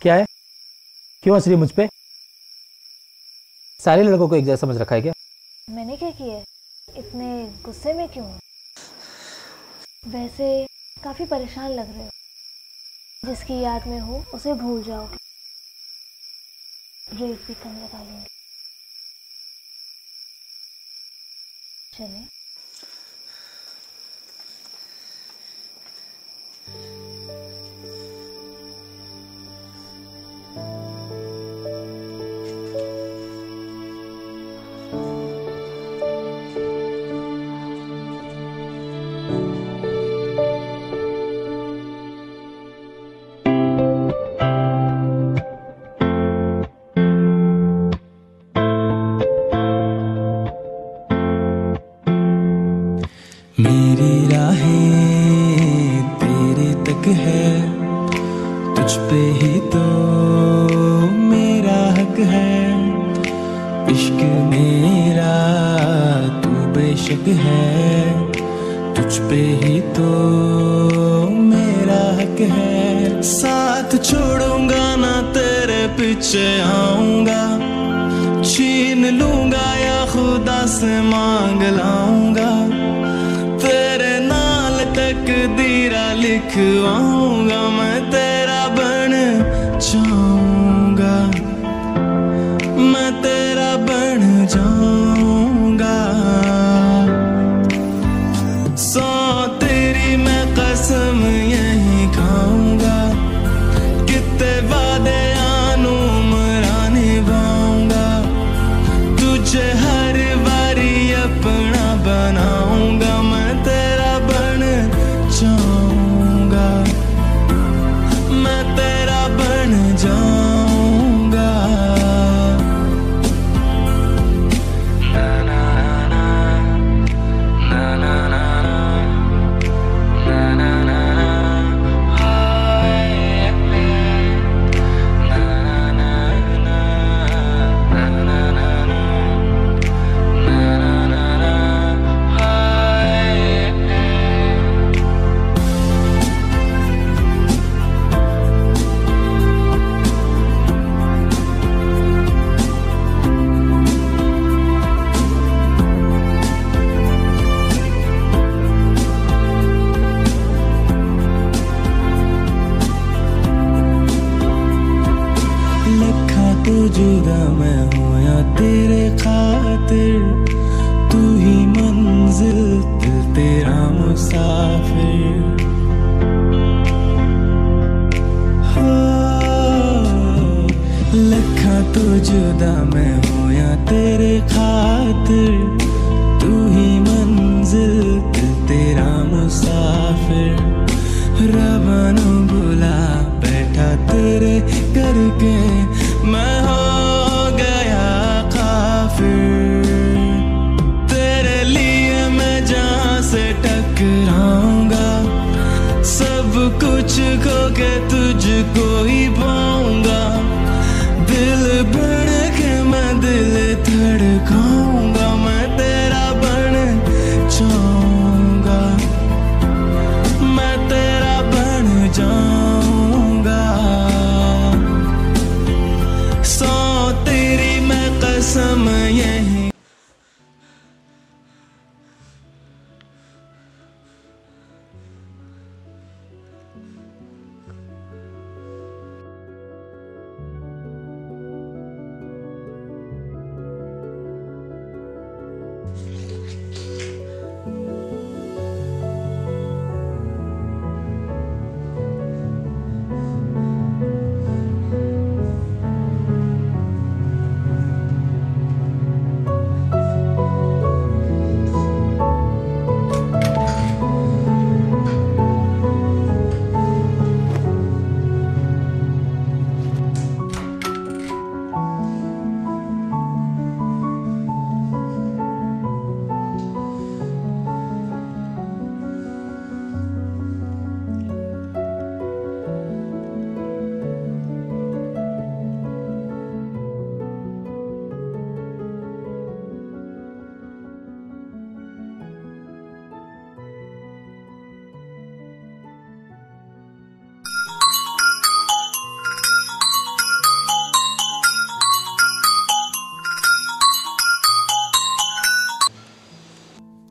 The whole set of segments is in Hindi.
क्या है? क्यों हंस रही है मुझ पे? सारे लड़कों को एक जैसा समझ रखा है क्या? मैंने क्या किया है? इतने गुस्से में क्यों? वैसे काफी परेशान लग रहे हो। जिसकी याद में हो उसे भूल जाओगे। रेत भी कम लगा लूंगी। चले। मेरी राहें तेरे तक है, तुझ पे ही तो मेरा हक है। इश्क मेरा तू बेशक है, तुझ पे ही तो मेरा हक है। साथ छोड़ूंगा ना तेरे पीछे आऊंगा, छीन लूंगा या खुदा से मांग लाऊंगा। तेरे नाल तकदीरा लिखवाऊंगा, मैं तेरा बन जाऊंगा, मैं तेरा बन जाऊंगा। सौ तेरी मैं कसम यही खाऊंगा, कितने वादे आनू मरा निभाऊंगा। तुझे हर बारी अपना बनाऊंगा, मैं तेरा बन जाऊंगा, मैं तेरा बन जाऊंगा। ना ना ना ना ना ना ना ना ना हाय ना ना ना ना ना ना लखा तो जुदा मैं हूँ या तेरे खातिर, तू ही मंजिल दिल तेरा मुसाफिर। हो लखा तो जुदा मैं हूँ या तेरे खातिर, तू ही मंजिल दिल तेरा मुसाफिर। रब्बा नू बुला बैठा तेरे करके, मैं हो गया काफिर। तेरे लिए मैं जहाँ से टकराऊंगा, सब कुछ खो के तुझको ही पाऊंगा। दिल बन के मैं दिल धड़काऊंगा, मैं तेरा बन जाऊंगा, मैं तेरा बन जाऊंगा। सौ तेरी मैं कसम यही।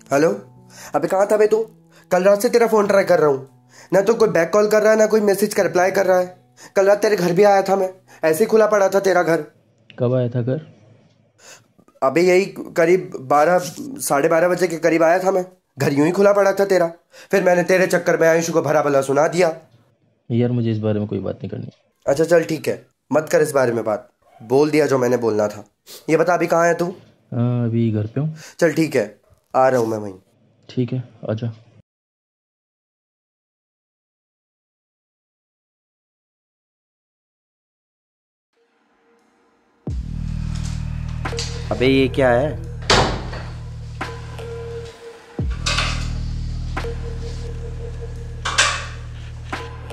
हेलो। अबे कहाँ था बे तू? कल रात से तेरा फोन ट्राई कर रहा हूँ, ना तो कोई बैक कॉल कर रहा है ना कोई मैसेज का रिप्लाई कर रहा है। कल रात तेरे घर भी आया था मैं, ऐसे ही खुला पड़ा था तेरा घर। कब आया था घर? अबे यही करीब 12 साढ़े 12 बजे के करीब आया था मैं। घर यूं ही खुला पड़ा था तेरा। फिर मैंने तेरे चक्कर में आयुष को भला भला सुना दिया। यार मुझे इस बारे में कोई बात नहीं करनी। अच्छा चल ठीक है, मत कर इस बारे में बात। बोल दिया जो मैंने बोलना था। ये बता अभी कहाँ है तू? हाँ अभी घर पे हूँ। चल ठीक है, आ रहा हूँ मैं वहीं। ठीक है आजा। अबे ये क्या है?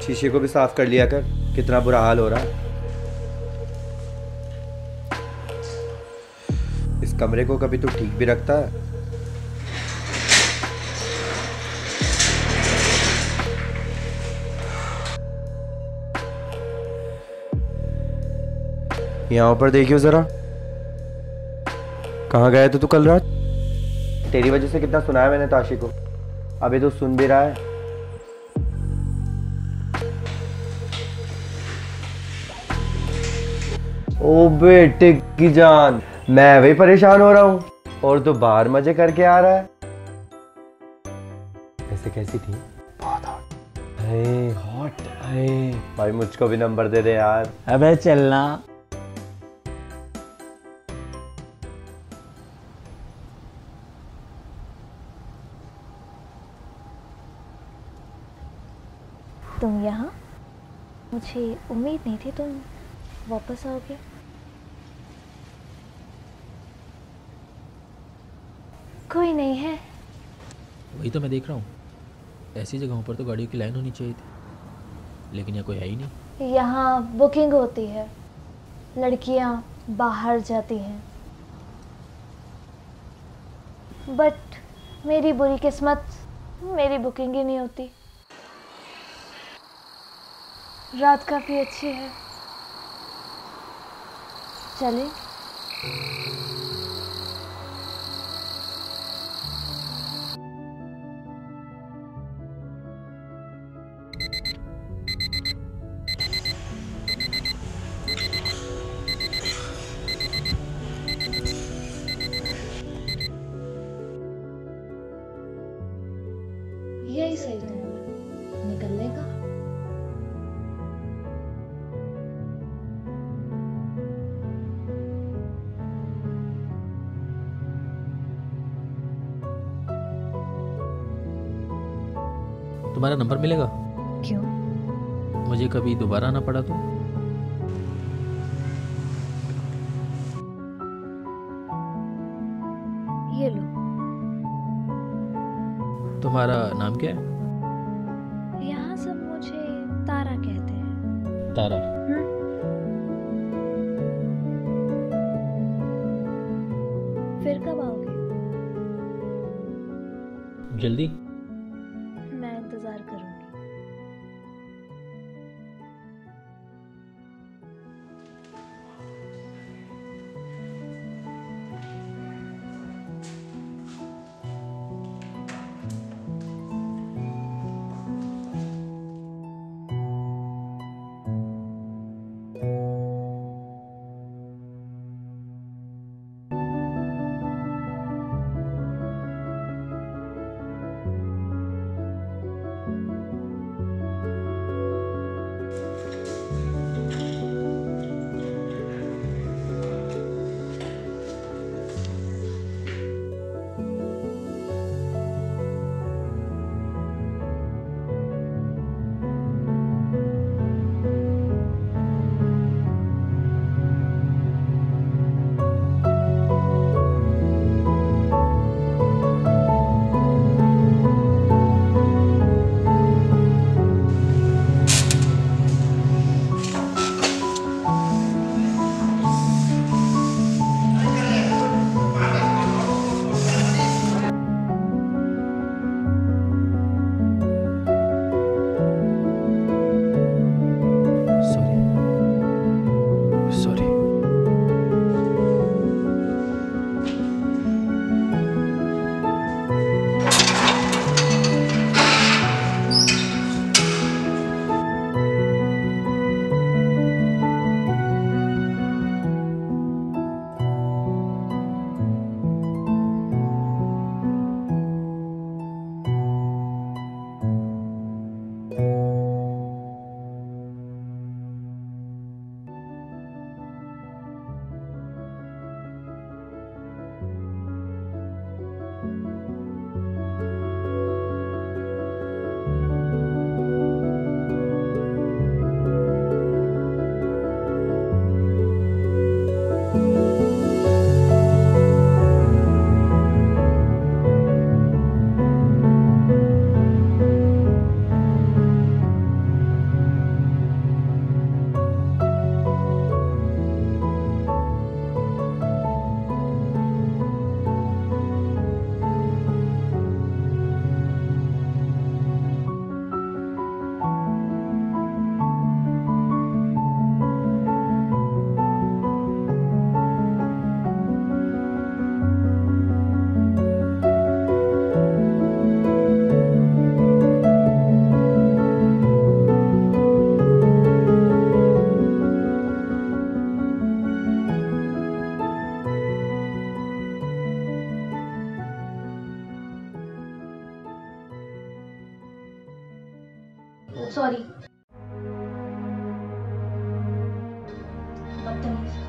शीशे को भी साफ कर लिया कर, कितना बुरा हाल हो रहा है। इस कमरे को कभी तू ठीक भी रखता है? यहाँ ऊपर देखियो जरा, कहाँ गया था तू कल रात? तेरी वजह से कितना सुनाया मैंने ताशी को, अभी तो सुन भी रहा है। ओ बेटे की जान, मैं भी परेशान हो रहा हूँ और तू बाहर मजे करके आ रहा है। ऐसे कैसी थी? बहुत हॉट है भाई। मुझको भी नंबर दे दे यार। अबे चलना। तुम यहाँ? मुझे उम्मीद नहीं थी तुम वापस आओगे। कोई नहीं है। वही तो मैं देख रहा हूँ, ऐसी जगहों पर तो गाड़ियों की लाइन होनी चाहिए थी, लेकिन यहाँ कोई है ही नहीं। यहाँ बुकिंग होती है, लड़कियाँ बाहर जाती हैं। बट मेरी बुरी किस्मत, मेरी बुकिंग ही नहीं होती। रात काफ़ी अच्छी है, चले? यही सही टाइम है निकलने का। तुम्हारा नंबर मिलेगा? क्यों? मुझे कभी दोबारा आना पड़ा तो? ये लो। तुम्हारा नाम क्या है? यहाँ सब मुझे तारा कहते हैं। तारा। फिर कब आओगे? जल्दी। मैं इंतजार करूंगी। बदतमीज।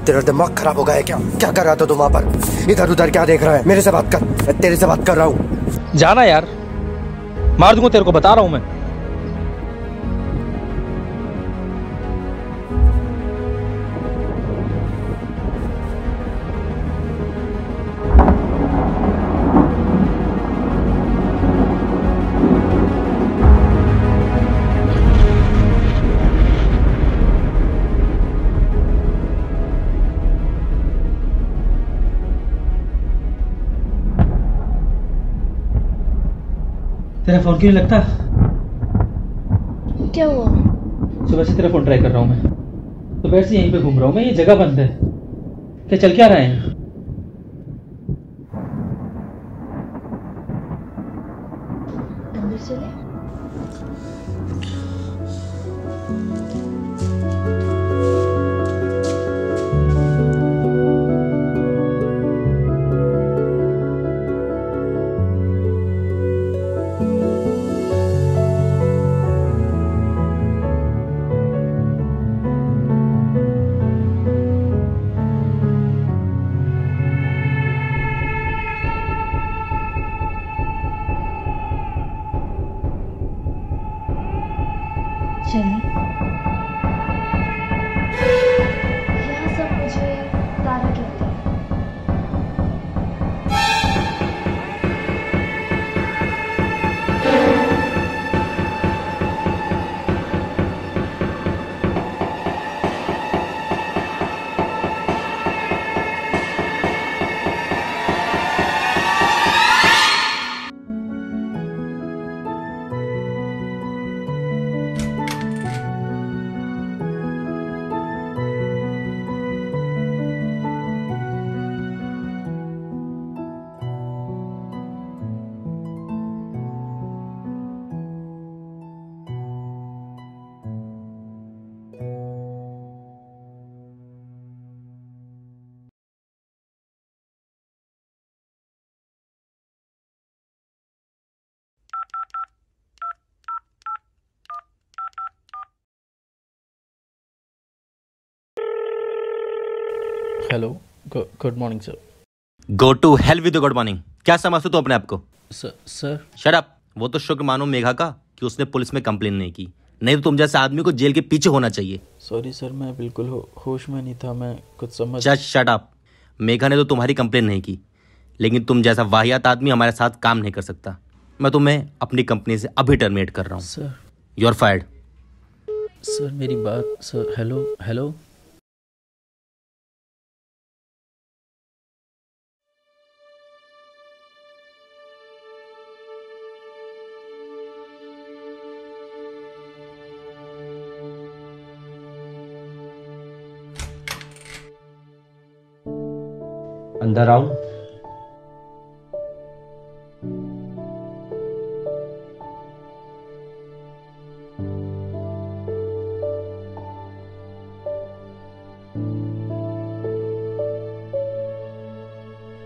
तेरा दिमाग खराब हो गया है क्या? क्या कर रहा था तू वहां पर? इधर उधर क्या देख रहा है? मेरे से बात कर, मैं तेरे से बात कर रहा हूँ। जाना यार, मार दूंगा तेरे को, बता रहा हूं मैं। तेरा फोन क्यों नहीं लगता? क्या हुआ? सुबह से तेरा फोन ट्राई कर रहा हूँ मैं, दोपहर से यहीं पे घूम रहा हूँ मैं, ये जगह बंद है। क्या चल क्या रहा है? अंदर चले। चलिए। यहाँ सब मुझे तारा कहते हैं। Hello, good morning sir. Go to hell with good morning. क्या समझते हो अपने आप को? Sir shut up. वो तो शुक्र मानो मेघा का कि उसने पुलिस में कंप्लेन नहीं की, नहीं तो तुम जैसे आदमी को जेल के पीछे होना चाहिए। सॉरी सर, मैं बिल्कुल होश में नहीं था, मैं कुछ समझ। Just shut up. मेघा ने तो तुम्हारी कंप्लेन नहीं की, लेकिन तुम जैसा वाहियात आदमी हमारे साथ काम नहीं कर सकता। मैं तुम्हें अपनी कंपनी से अभी टर्मिनेट कर रहा हूँ। Sir you are fired. Sir मेरी बात सर। Hello hello. अंदर आओ।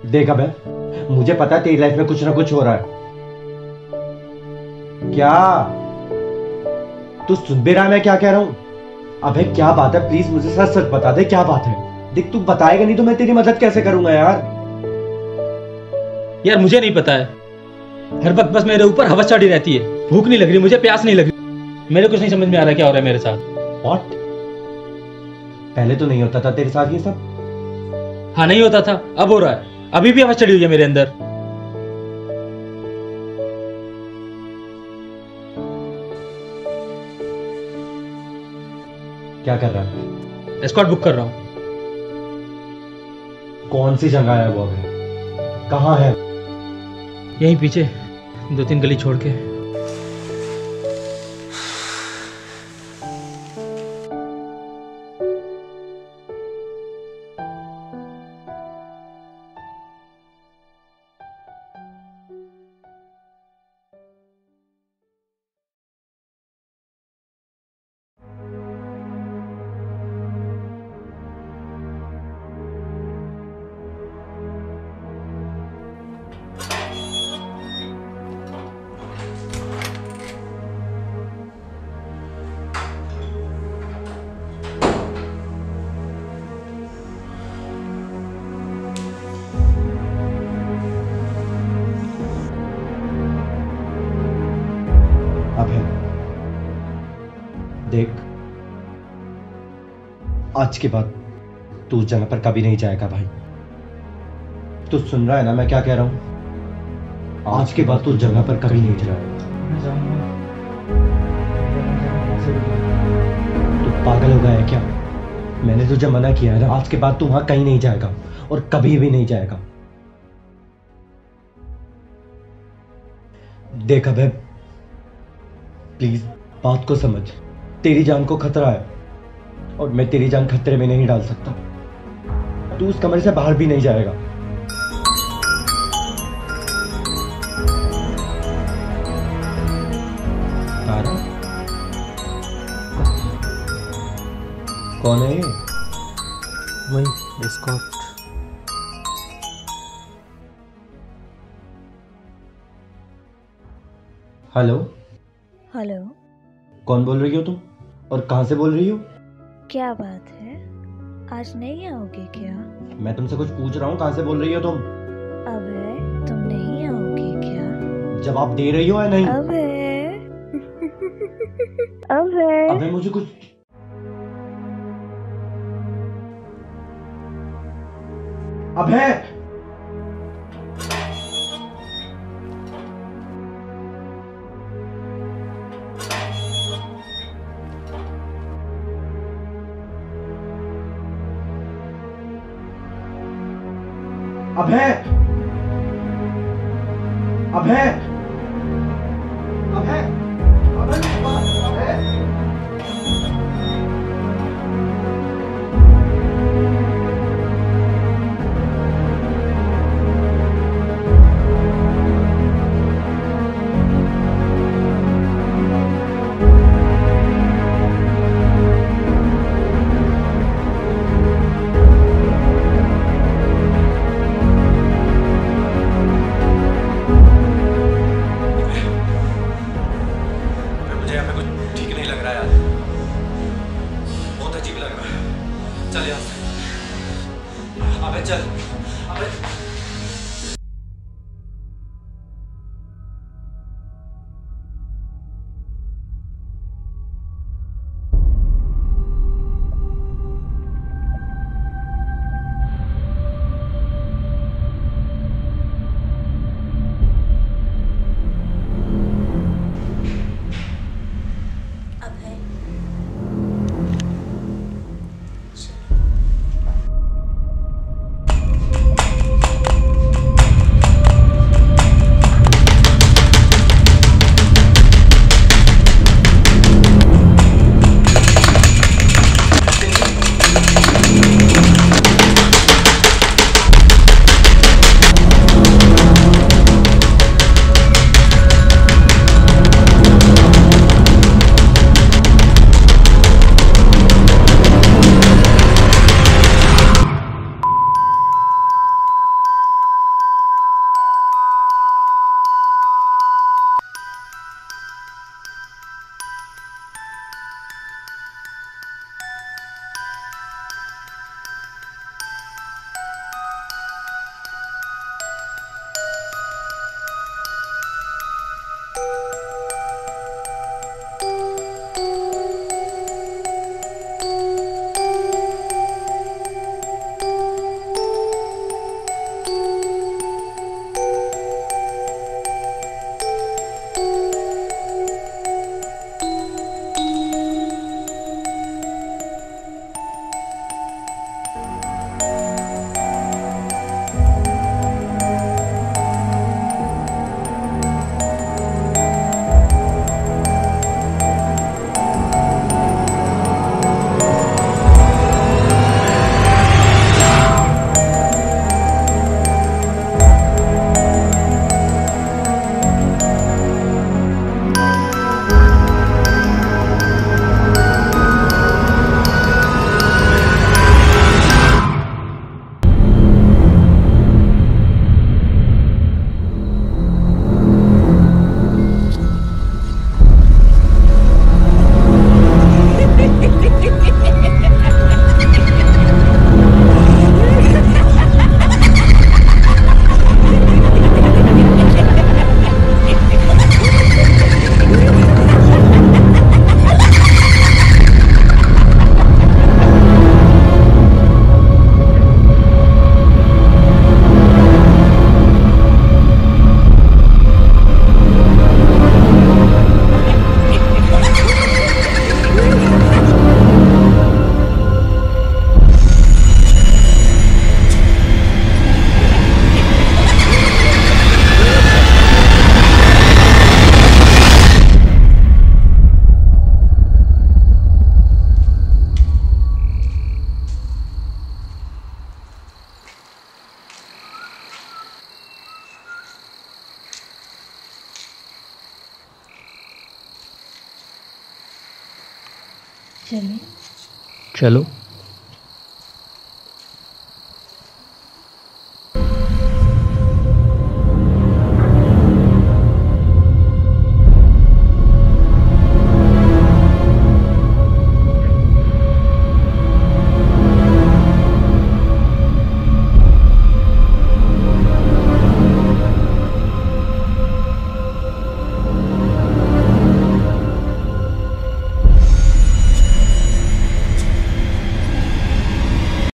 देख अबे, मुझे पता है तेरी लाइफ में कुछ ना कुछ हो रहा है। क्या तू सुन भी रहा है मैं क्या कह रहा हूं? अबे क्या बात है, प्लीज मुझे सच सच बता दे क्या बात है। देख तू बताएगा नहीं तो मैं तेरी मदद कैसे करूंगा यार। यार मुझे नहीं पता है, हर वक्त बस मेरे ऊपर हवस चढ़ी रहती है। भूख नहीं लग रही मुझे, प्यास नहीं लग रही, मेरे कुछ नहीं समझ में आ रहा क्या हो रहा है मेरे साथ। व्हाट? पहले तो नहीं होता था तेरे साथ ये सब? हाँ नहीं होता था, अब हो रहा है। अभी भी हवस चढ़ी हुई है मेरे अंदर। क्या कर रहा है? एस्कॉर्ट बुक कर रहा हूँ। कौन सी जगह है वो अबे? कहाँ है? यहीं पीछे 2-3 गली छोड़ के। अभय देख, आज के बाद तू उस जगह पर कभी नहीं जाएगा भाई। तू सुन रहा है ना मैं क्या कह रहा हूं? आज के बाद तू उस जगह पर कभी नहीं जाएगा। मैं जाऊंगा। तू पागल हो गया है क्या? मैंने तुझे मना किया है ना, आज के बाद तू वहां कहीं नहीं जाएगा और कभी भी नहीं जाएगा। देख अबे, प्लीज बात को समझ। तेरी जान को खतरा है और मैं तेरी जान खतरे में नहीं डाल सकता। तू उस कमरे से बाहर भी नहीं जाएगा। तारा, कौन है ये? वही एस्कॉर्ट। हेलो, हेलो, कौन बोल रही हो तुम और कहां से बोल रही हो? क्या बात है, आज नहीं आओगे क्या? मैं तुमसे कुछ पूछ रहा हूँ, कहां से बोल रही हो तुम? अबे तुम नहीं आओगे क्या? जवाब दे रही हो या नहीं? अबे अबे अबे मुझे कुछ अबे अभय अभय अभय अभय मुझे यहाँ पे कुछ ठीक नहीं लग रहा यार, बहुत अजीब लग रहा है। चल यार, अबे चल, अबे चलिए। चलो।